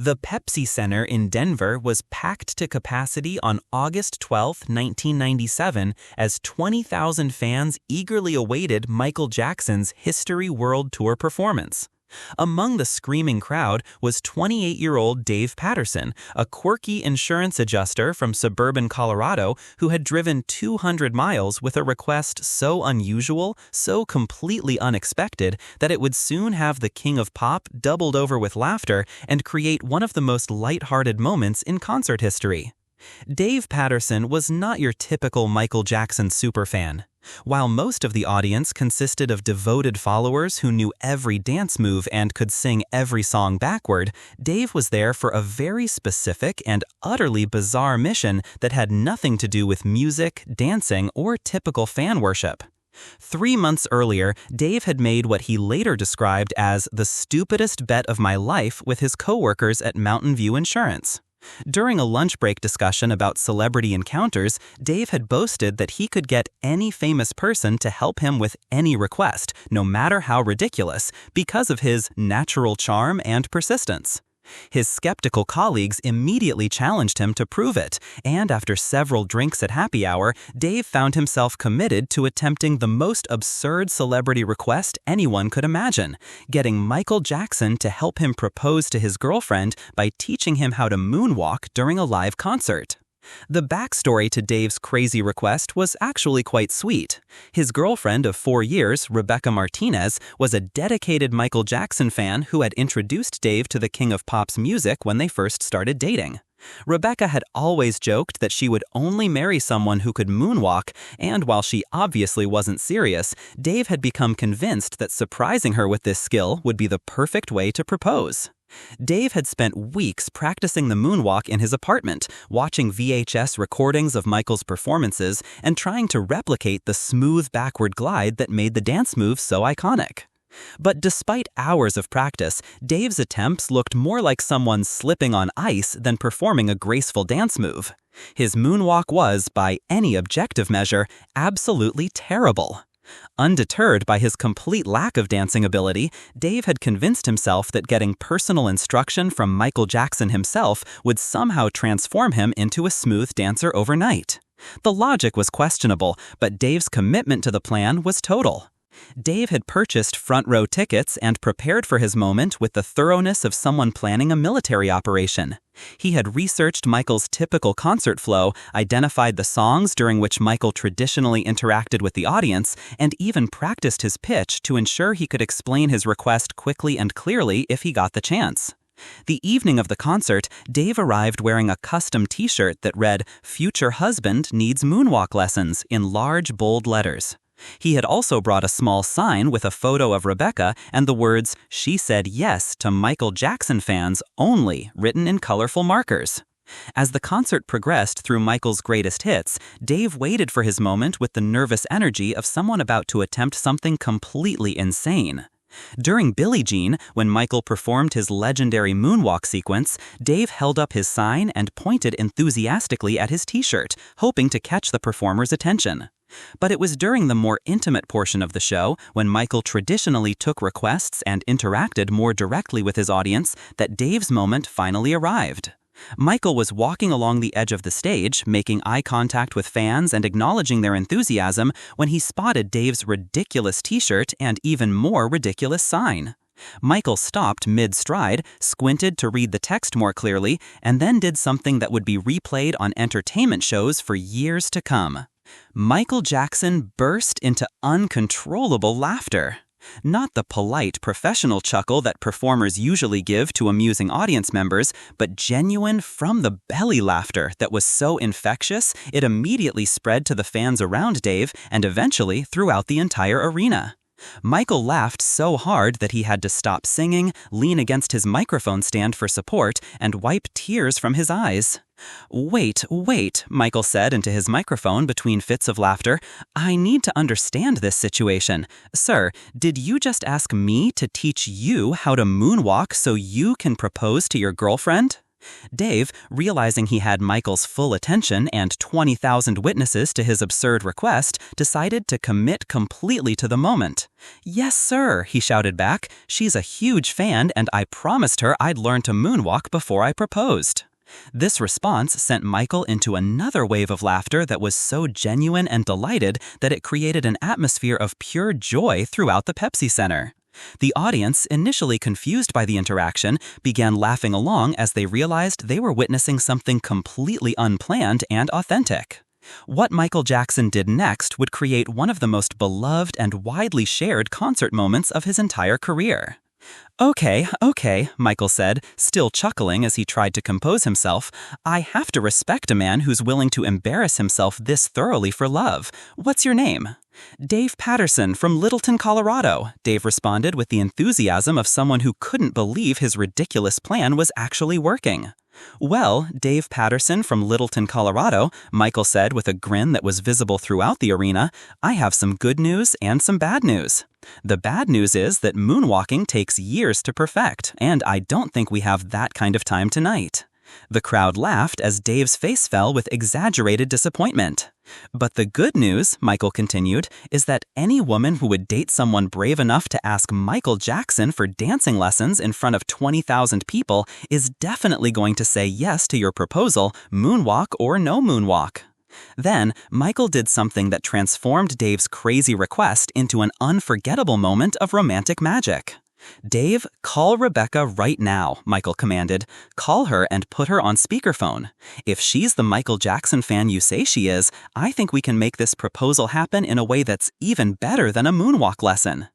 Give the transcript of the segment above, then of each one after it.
The Pepsi Center in Denver was packed to capacity on August 12, 1997, as 20,000 fans eagerly awaited Michael Jackson's History World Tour performance. Among the screaming crowd was 28-year-old Dave Patterson, a quirky insurance adjuster from suburban Colorado who had driven 200 miles with a request so unusual, so completely unexpected, that it would soon have the king of pop doubled over with laughter and create one of the most lighthearted moments in concert history. Dave Patterson was not your typical Michael Jackson superfan. While most of the audience consisted of devoted followers who knew every dance move and could sing every song backward, Dave was there for a very specific and utterly bizarre mission that had nothing to do with music, dancing, or typical fan worship. 3 months earlier, Dave had made what he later described as the stupidest bet of my life with his coworkers at Mountain View Insurance. During a lunch break discussion about celebrity encounters, Dave had boasted that he could get any famous person to help him with any request, no matter how ridiculous, because of his natural charm and persistence. His skeptical colleagues immediately challenged him to prove it, and after several drinks at happy hour, Dave found himself committed to attempting the most absurd celebrity request anyone could imagine, getting Michael Jackson to help him propose to his girlfriend by teaching him how to moonwalk during a live concert. The backstory to Dave's crazy request was actually quite sweet. His girlfriend of 4 years, Rebecca Martinez, was a dedicated Michael Jackson fan who had introduced Dave to the King of Pop's music when they first started dating. Rebecca had always joked that she would only marry someone who could moonwalk, and while she obviously wasn't serious, Dave had become convinced that surprising her with this skill would be the perfect way to propose. Dave had spent weeks practicing the moonwalk in his apartment, watching VHS recordings of Michael's performances and trying to replicate the smooth backward glide that made the dance move so iconic. But despite hours of practice, Dave's attempts looked more like someone slipping on ice than performing a graceful dance move. His moonwalk was, by any objective measure, absolutely terrible. Undeterred by his complete lack of dancing ability, Dave had convinced himself that getting personal instruction from Michael Jackson himself would somehow transform him into a smooth dancer overnight. The logic was questionable, but Dave's commitment to the plan was total. Dave had purchased front-row tickets and prepared for his moment with the thoroughness of someone planning a military operation. He had researched Michael's typical concert flow, identified the songs during which Michael traditionally interacted with the audience, and even practiced his pitch to ensure he could explain his request quickly and clearly if he got the chance. The evening of the concert, Dave arrived wearing a custom t-shirt that read, "Future husband needs moonwalk lessons," in large, bold letters. He had also brought a small sign with a photo of Rebecca and the words, "She said yes to Michael Jackson fans only," written in colorful markers. As the concert progressed through Michael's greatest hits, Dave waited for his moment with the nervous energy of someone about to attempt something completely insane. During Billie Jean, when Michael performed his legendary moonwalk sequence, Dave held up his sign and pointed enthusiastically at his t-shirt, hoping to catch the performer's attention. But it was during the more intimate portion of the show, when Michael traditionally took requests and interacted more directly with his audience, that Dave's moment finally arrived. Michael was walking along the edge of the stage, making eye contact with fans and acknowledging their enthusiasm, when he spotted Dave's ridiculous t-shirt and even more ridiculous sign. Michael stopped mid-stride, squinted to read the text more clearly, and then did something that would be replayed on entertainment shows for years to come. Michael Jackson burst into uncontrollable laughter. Not the polite, professional chuckle that performers usually give to amusing audience members, but genuine, from-the-belly laughter that was so infectious it immediately spread to the fans around Dave and eventually throughout the entire arena. Michael laughed so hard that he had to stop singing, lean against his microphone stand for support, and wipe tears from his eyes. "Wait, Michael said into his microphone between fits of laughter. "I need to understand this situation. Sir, did you just ask me to teach you how to moonwalk so you can propose to your girlfriend?" Dave, realizing he had Michael's full attention and 20,000 witnesses to his absurd request, decided to commit completely to the moment. "Yes, sir," he shouted back. "She's a huge fan, and I promised her I'd learn to moonwalk before I proposed." This response sent Michael into another wave of laughter that was so genuine and delighted that it created an atmosphere of pure joy throughout the Pepsi Center. The audience, initially confused by the interaction, began laughing along as they realized they were witnessing something completely unplanned and authentic. What Michael Jackson did next would create one of the most beloved and widely shared concert moments of his entire career. Okay, Michael said, still chuckling as he tried to compose himself. "I have to respect a man who's willing to embarrass himself this thoroughly for love. What's your name?" "Dave Patterson from Littleton, Colorado," Dave responded with the enthusiasm of someone who couldn't believe his ridiculous plan was actually working. "Well, Dave Patterson from Littleton, Colorado," Michael said with a grin that was visible throughout the arena, "I have some good news and some bad news. The bad news is that moonwalking takes years to perfect, and I don't think we have that kind of time tonight." The crowd laughed as Dave's face fell with exaggerated disappointment. "But the good news," Michael continued, "is that any woman who would date someone brave enough to ask Michael Jackson for dancing lessons in front of 20,000 people is definitely going to say yes to your proposal, moonwalk or no moonwalk." Then, Michael did something that transformed Dave's crazy request into an unforgettable moment of romantic magic. "Dave, call Rebecca right now," Michael commanded. "Call her and put her on speakerphone. If she's the Michael Jackson fan you say she is, I think we can make this proposal happen in a way that's even better than a moonwalk lesson."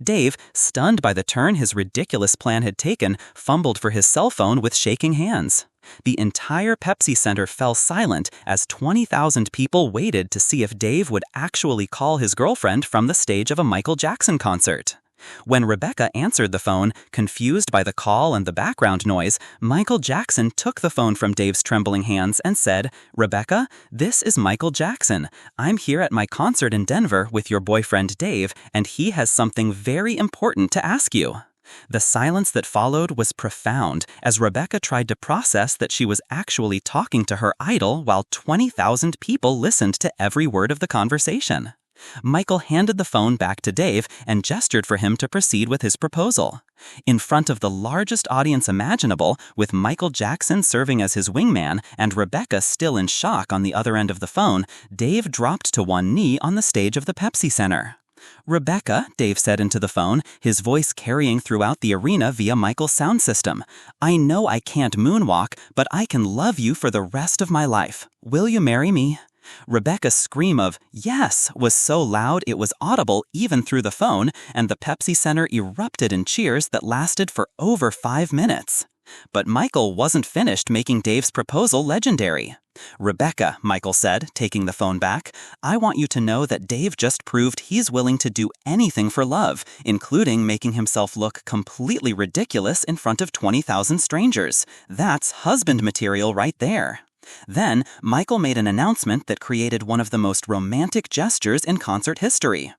Dave, stunned by the turn his ridiculous plan had taken, fumbled for his cell phone with shaking hands. The entire Pepsi Center fell silent as 20,000 people waited to see if Dave would actually call his girlfriend from the stage of a Michael Jackson concert. When Rebecca answered the phone, confused by the call and the background noise, Michael Jackson took the phone from Dave's trembling hands and said, "Rebecca, this is Michael Jackson. I'm here at my concert in Denver with your boyfriend Dave, and he has something very important to ask you." The silence that followed was profound as Rebecca tried to process that she was actually talking to her idol while 20,000 people listened to every word of the conversation. Michael handed the phone back to Dave and gestured for him to proceed with his proposal. In front of the largest audience imaginable, with Michael Jackson serving as his wingman and Rebecca still in shock on the other end of the phone, Dave dropped to one knee on the stage of the Pepsi Center. "Rebecca," Dave said into the phone, his voice carrying throughout the arena via Michael's sound system, "I know I can't moonwalk, but I can love you for the rest of my life. Will you marry me?" Rebecca's scream of "yes" was so loud it was audible even through the phone, and the Pepsi Center erupted in cheers that lasted for over 5 minutes. But Michael wasn't finished making Dave's proposal legendary. "Rebecca," Michael said, taking the phone back, "I want you to know that Dave just proved he's willing to do anything for love, including making himself look completely ridiculous in front of 20,000 strangers. That's husband material right there." Then, Michael made an announcement that created one of the most romantic gestures in concert history.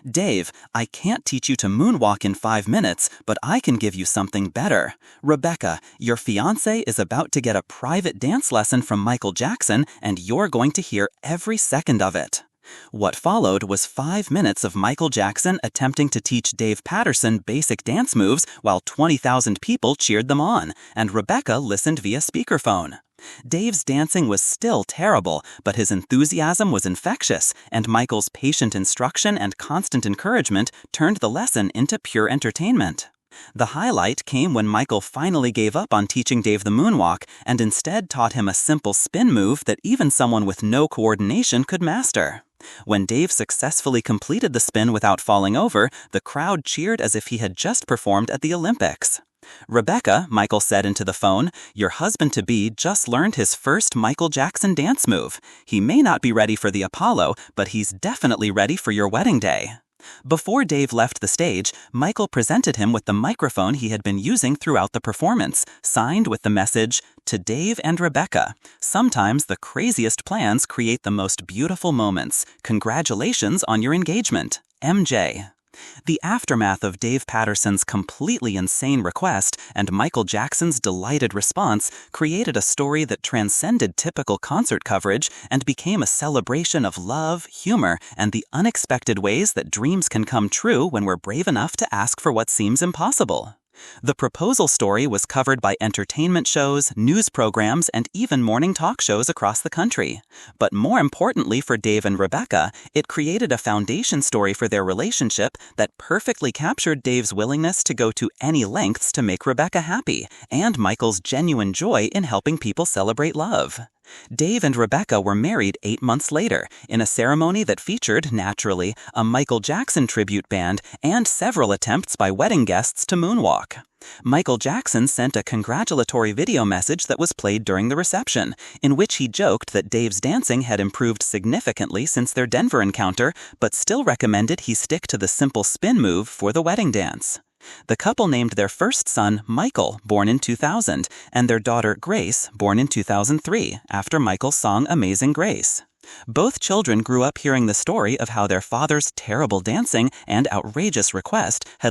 "Dave, I can't teach you to moonwalk in 5 minutes, but I can give you something better. Rebecca, your fiancé is about to get a private dance lesson from Michael Jackson, and you're going to hear every second of it." What followed was 5 minutes of Michael Jackson attempting to teach Dave Patterson basic dance moves while 20,000 people cheered them on, and Rebecca listened via speakerphone. Dave's dancing was still terrible, but his enthusiasm was infectious, and Michael's patient instruction and constant encouragement turned the lesson into pure entertainment. The highlight came when Michael finally gave up on teaching Dave the moonwalk and instead taught him a simple spin move that even someone with no coordination could master. When Dave successfully completed the spin without falling over, the crowd cheered as if he had just performed at the Olympics. "Rebecca," Michael said into the phone, "your husband-to-be just learned his first Michael Jackson dance move. He may not be ready for the Apollo, but he's definitely ready for your wedding day." Before Dave left the stage, Michael presented him with the microphone he had been using throughout the performance, signed with the message, "To Dave and Rebecca. Sometimes the craziest plans create the most beautiful moments. Congratulations on your engagement. MJ." The aftermath of Dave Patterson's completely insane request and Michael Jackson's delighted response created a story that transcended typical concert coverage and became a celebration of love, humor, and the unexpected ways that dreams can come true when we're brave enough to ask for what seems impossible. The proposal story was covered by entertainment shows, news programs, and even morning talk shows across the country. But more importantly for Dave and Rebecca, it created a foundation story for their relationship that perfectly captured Dave's willingness to go to any lengths to make Rebecca happy, and Michael's genuine joy in helping people celebrate love. Dave and Rebecca were married 8 months later, in a ceremony that featured, naturally, a Michael Jackson tribute band and several attempts by wedding guests to moonwalk. Michael Jackson sent a congratulatory video message that was played during the reception, in which he joked that Dave's dancing had improved significantly since their Denver encounter, but still recommended he stick to the simple spin move for the wedding dance. The couple named their first son Michael, born in 2000, and their daughter Grace, born in 2003, after Michael's song Amazing Grace. Both children grew up hearing the story of how their father's terrible dancing and outrageous request had